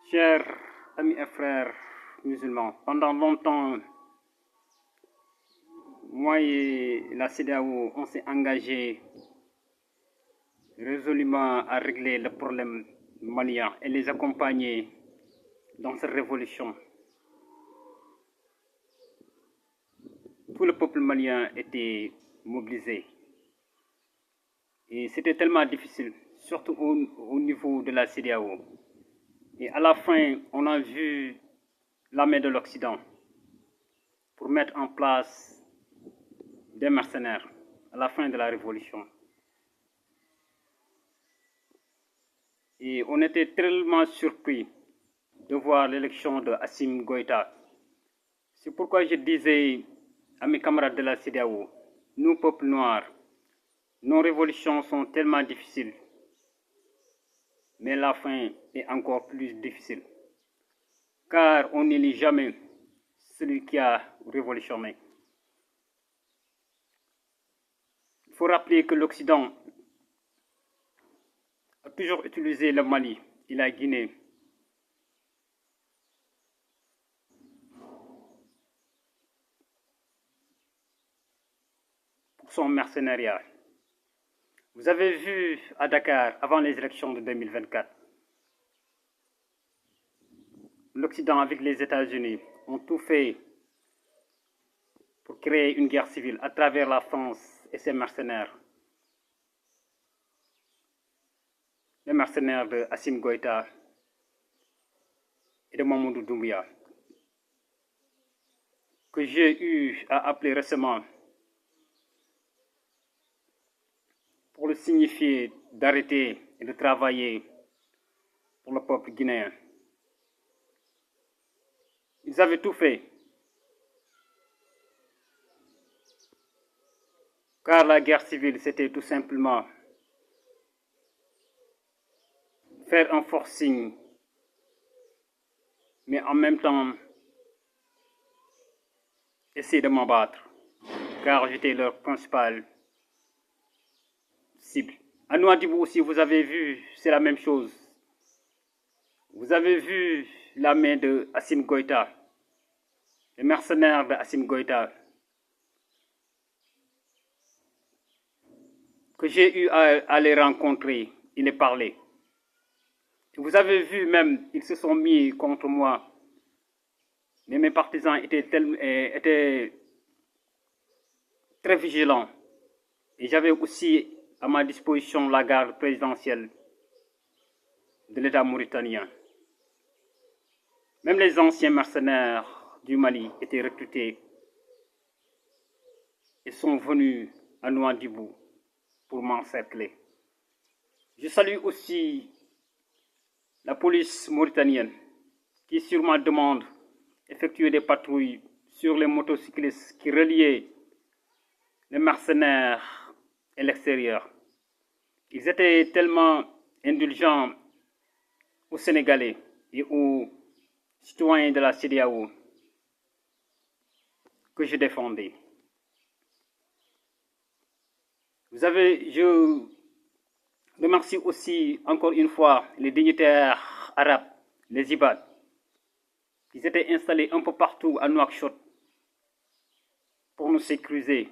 Chers amis et frères musulmans, pendant longtemps, moi et la CEDEAO, on s'est engagé résolument à régler le problème malien et les accompagner dans cette révolution. Tout le peuple malien était mobilisé. Et c'était tellement difficile, surtout au niveau de la CEDEAO. Et à la fin, on a vu la main de l'Occident pour mettre en place des mercenaires à la fin de la révolution. Et on était tellement surpris de voir l'élection de Assimi Goïta. C'est pourquoi je disais à mes camarades de la CEDEAO, nous, peuple noir, nos révolutions sont tellement difficiles, mais la fin est encore plus difficile, car on n'élit jamais celui qui a révolutionné. Il faut rappeler que l'Occident a toujours utilisé le Mali et la Guinée pour son mercenariat. Vous avez vu à Dakar, avant les élections de 2024, l'Occident avec les États-Unis ont tout fait pour créer une guerre civile à travers la France et ses mercenaires. Les mercenaires de Assimi Goïta et de Mamadou Doumbouya, que j'ai eu à appeler récemment pour le signifier d'arrêter et de travailler pour le peuple guinéen. Ils avaient tout fait, car la guerre civile, c'était tout simplement faire un forcing, mais en même temps essayer de m'abattre, car j'étais leur principal cible. À Nouadhibou aussi, vous avez vu, c'est la même chose. Vous avez vu la main de Assimi Goïta, les mercenaires de Assimi Goïta, que j'ai eu à les rencontrer et les parler. Vous avez vu même, ils se sont mis contre moi. Mais mes partisans étaient très vigilants. Et j'avais aussi à ma disposition la garde présidentielle de l'État mauritanien. Même les anciens mercenaires du Mali étaient recrutés et sont venus à Nouadhibou pour m'encercler. Je salue aussi la police mauritanienne qui sur ma demande effectuait des patrouilles sur les motocyclistes qui reliaient les mercenaires et l'extérieur. Ils étaient tellement indulgents aux Sénégalais et aux citoyens de la CEDEAO que je défendais. Je remercie aussi encore une fois les dignitaires arabes, les Ibad, qui étaient installés un peu partout à Nouakchott pour nous sécuriser.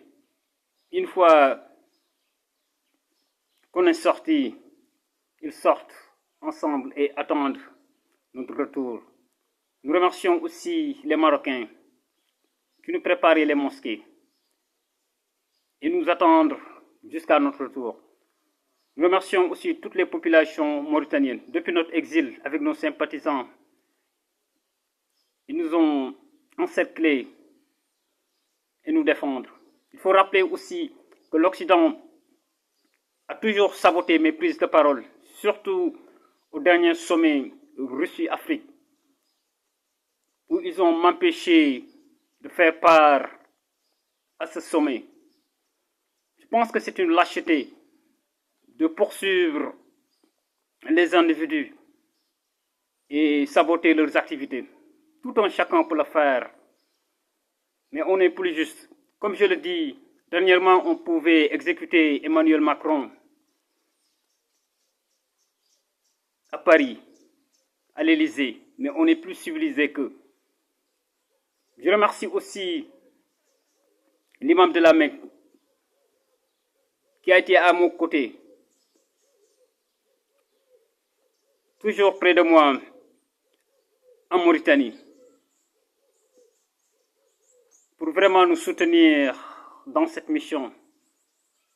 Une fois qu'on est sorti, ils sortent ensemble et attendent notre retour. Nous remercions aussi les Marocains qui nous préparaient les mosquées et nous attendent jusqu'à notre retour. Nous remercions aussi toutes les populations mauritaniennes. Depuis notre exil avec nos sympathisants, ils nous ont encerclés et nous défendre. Il faut rappeler aussi que l'Occident a toujours saboté mes prises de parole, surtout au dernier sommet Russie-Afrique, où ils ont m'empêché de faire part à ce sommet. Je pense que c'est une lâcheté de poursuivre les individus et saboter leurs activités. Tout un chacun peut le faire, mais on est plus juste. Comme je le dis, dernièrement, on pouvait exécuter Emmanuel Macron à Paris. à l'Élysée, mais on est plus civilisé qu'eux. Je remercie aussi l'imam de la Mecque qui a été à mon côté, toujours près de moi en Mauritanie, pour vraiment nous soutenir dans cette mission.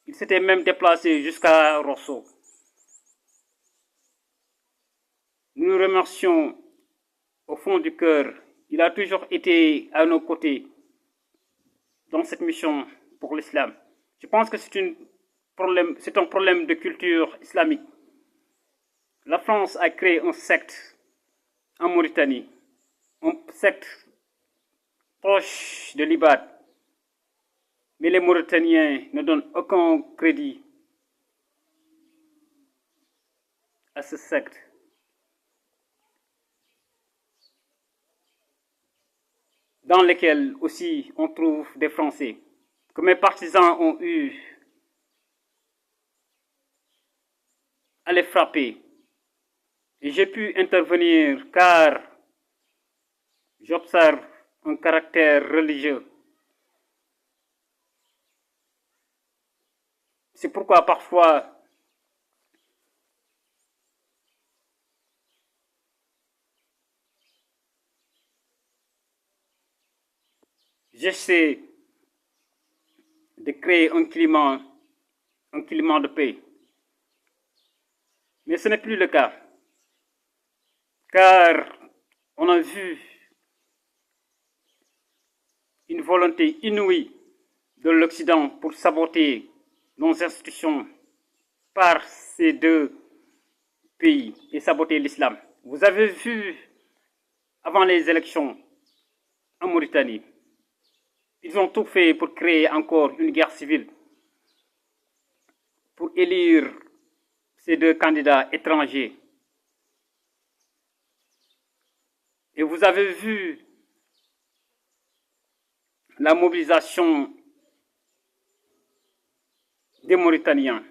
Il s'était même déplacé jusqu'à Rosso. Nous nous remercions au fond du cœur. Il a toujours été à nos côtés dans cette mission pour l'islam. Je pense que c'est un problème de culture islamique. La France a créé un secte en Mauritanie, un secte proche de l'Ibad. Mais les Mauritaniens ne donnent aucun crédit à ce secte. Dans lesquels aussi on trouve des Français, que mes partisans ont eu à les frapper. Et j'ai pu intervenir car j'observe un caractère religieux. C'est pourquoi parfois j'essaie de créer un climat de paix. Mais ce n'est plus le cas. Car on a vu une volonté inouïe de l'Occident pour saboter nos institutions par ces deux pays et saboter l'islam. Vous avez vu avant les élections en Mauritanie, ils ont tout fait pour créer encore une guerre civile, pour élire ces deux candidats étrangers. Et vous avez vu la mobilisation des Mauritaniens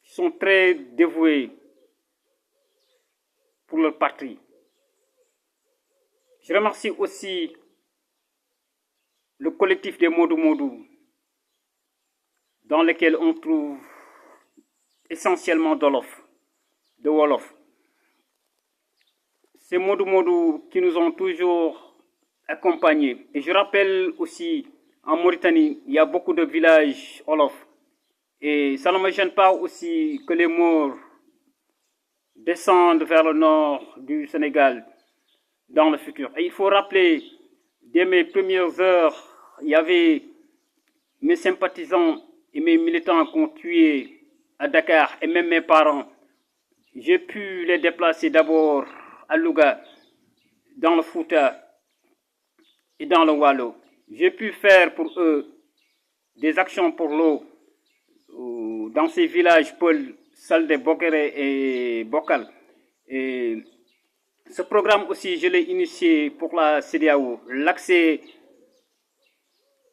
qui sont très dévoués pour leur patrie. Je remercie aussi le collectif des Modou Modou, dans lequel on trouve essentiellement de Wolof. Ces Modou Modou qui nous ont toujours accompagnés. Et je rappelle aussi, en Mauritanie, il y a beaucoup de villages Wolof. Et ça ne me gêne pas aussi que les Maures descendent vers le nord du Sénégal dans le futur. Et il faut rappeler, dès mes premières heures, il y avait mes sympathisants et mes militants qu'on tué à Dakar, et même mes parents. J'ai pu les déplacer d'abord à Louga, dans le Fouta et dans le Wallo. J'ai pu faire pour eux des actions pour l'eau dans ces villages Paul, Salde, Bokere et Bokal. Et ce programme aussi, je l'ai initié pour la CEDEAO, l'accès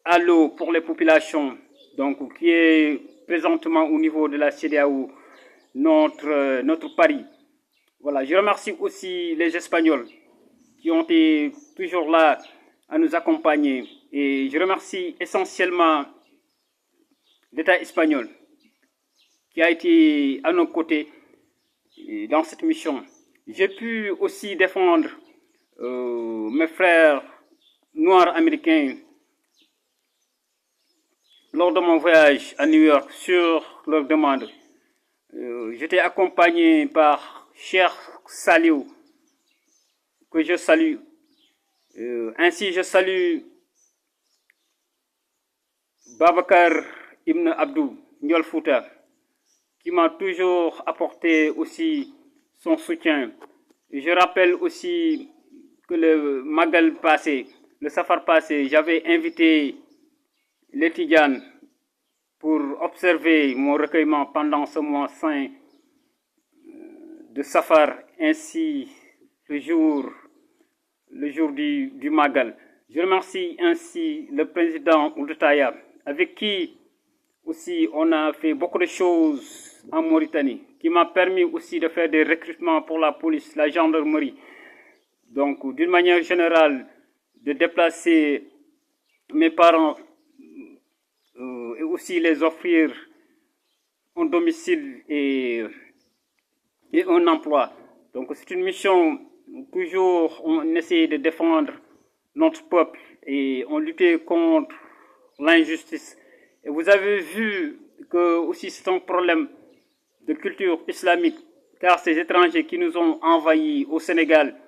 à l'eau pour les populations, donc qui est présentement au niveau de la CEDEAO notre pari. Voilà, je remercie aussi les Espagnols qui ont été toujours là à nous accompagner. Et je remercie essentiellement l'État espagnol qui a été à nos côtés dans cette mission. J'ai pu aussi défendre mes frères noirs américains lors de mon voyage à New York sur leur demande. J'étais accompagné par Cheikh Saliou, que je salue. Ainsi, je salue Babakar Ibn Abdou Ndiol Fouta, qui m'a toujours apporté aussi son soutien. Et je rappelle aussi que le Magal passé, le Safar passé, j'avais invité les Tidjanes pour observer mon recueillement pendant ce mois saint de Safar, ainsi le jour du Magal. Je remercie ainsi le président Oudtaya, avec qui aussi on a fait beaucoup de choses en Mauritanie, qui m'a permis aussi de faire des recrutements pour la police, la gendarmerie. Donc, d'une manière générale, de déplacer mes parents et aussi les offrir un domicile et un emploi. Donc, c'est une mission, toujours on essaie de défendre notre peuple et on luttait contre l'injustice. Et vous avez vu que aussi c'est un problème de culture islamique, car ces étrangers qui nous ont envahis au Sénégal,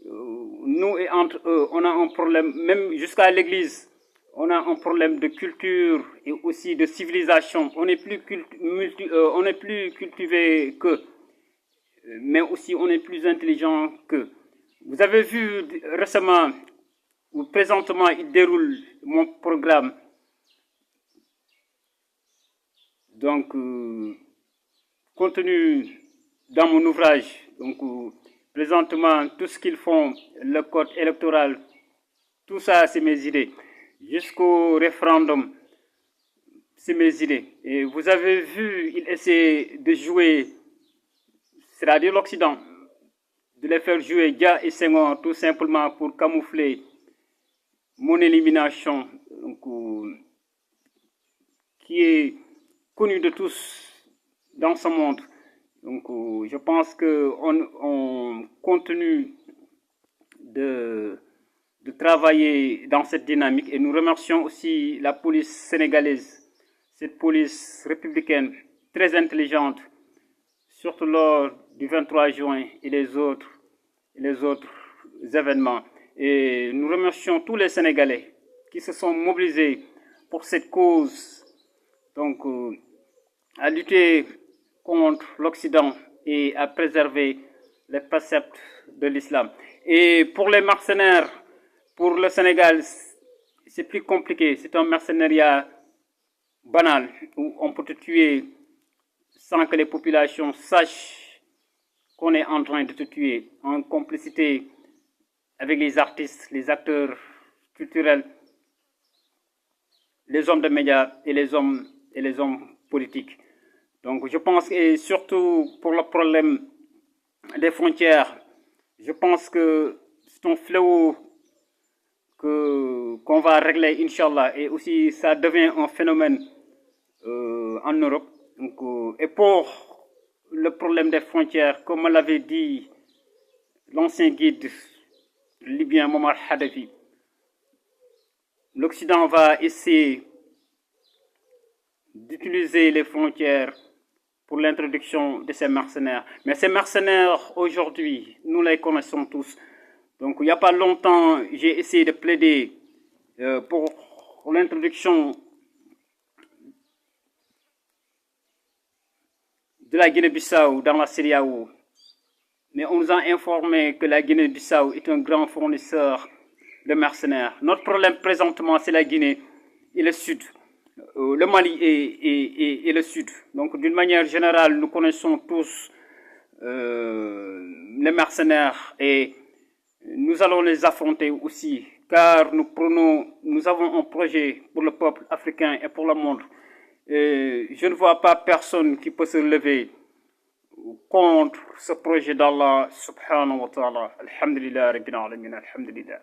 nous et entre eux, on a un problème, même jusqu'à l'église, on a un problème de culture et aussi de civilisation. On n'est plus, plus cultivé qu'eux, mais aussi on est plus intelligent qu'eux. Vous avez vu récemment, ou présentement, il déroule mon programme. Donc, contenu dans mon ouvrage. Donc, présentement, tout ce qu'ils font, le code électoral, tout ça, c'est mes idées. Jusqu'au référendum, c'est mes idées. Et vous avez vu, ils essaient de jouer, c'est-à-dire l'Occident, de les faire jouer Dia et Senghor, tout simplement pour camoufler mon élimination, donc, qui est connue de tous dans ce monde. Donc, je pense qu'on continue de travailler dans cette dynamique et nous remercions aussi la police sénégalaise, cette police républicaine très intelligente, surtout lors du 23 juin et les autres événements. Et nous remercions tous les Sénégalais qui se sont mobilisés pour cette cause, donc à lutter contre l'Occident et à préserver les préceptes de l'islam. Et pour les mercenaires, pour le Sénégal, c'est plus compliqué. C'est un mercenariat banal où on peut te tuer sans que les populations sachent qu'on est en train de te tuer, en complicité avec les artistes, les acteurs culturels, les hommes de médias et les hommes politiques. Donc je pense, et surtout pour le problème des frontières, je pense que c'est un fléau qu'on va régler, Inch'Allah, et aussi ça devient un phénomène en Europe. Donc, et pour le problème des frontières, comme l'avait dit l'ancien guide libyen Muammar Kadhafi, l'Occident va essayer d'utiliser les frontières pour l'introduction de ces mercenaires. Mais ces mercenaires, aujourd'hui, nous les connaissons tous. Donc, il n'y a pas longtemps, j'ai essayé de plaider pour l'introduction de la Guinée-Bissau dans la CEDEAO. Mais on nous a informé que la Guinée-Bissau est un grand fournisseur de mercenaires. Notre problème présentement, c'est la Guinée et le Sud. Le Mali et le Sud. Donc, d'une manière générale, nous connaissons tous les mercenaires et nous allons les affronter aussi, car nous avons un projet pour le peuple africain et pour le monde. Et je ne vois pas personne qui peut se lever contre ce projet d'Allah subhanahu wa ta'ala. Alhamdulillah, rabbil alamin, alhamdulillah.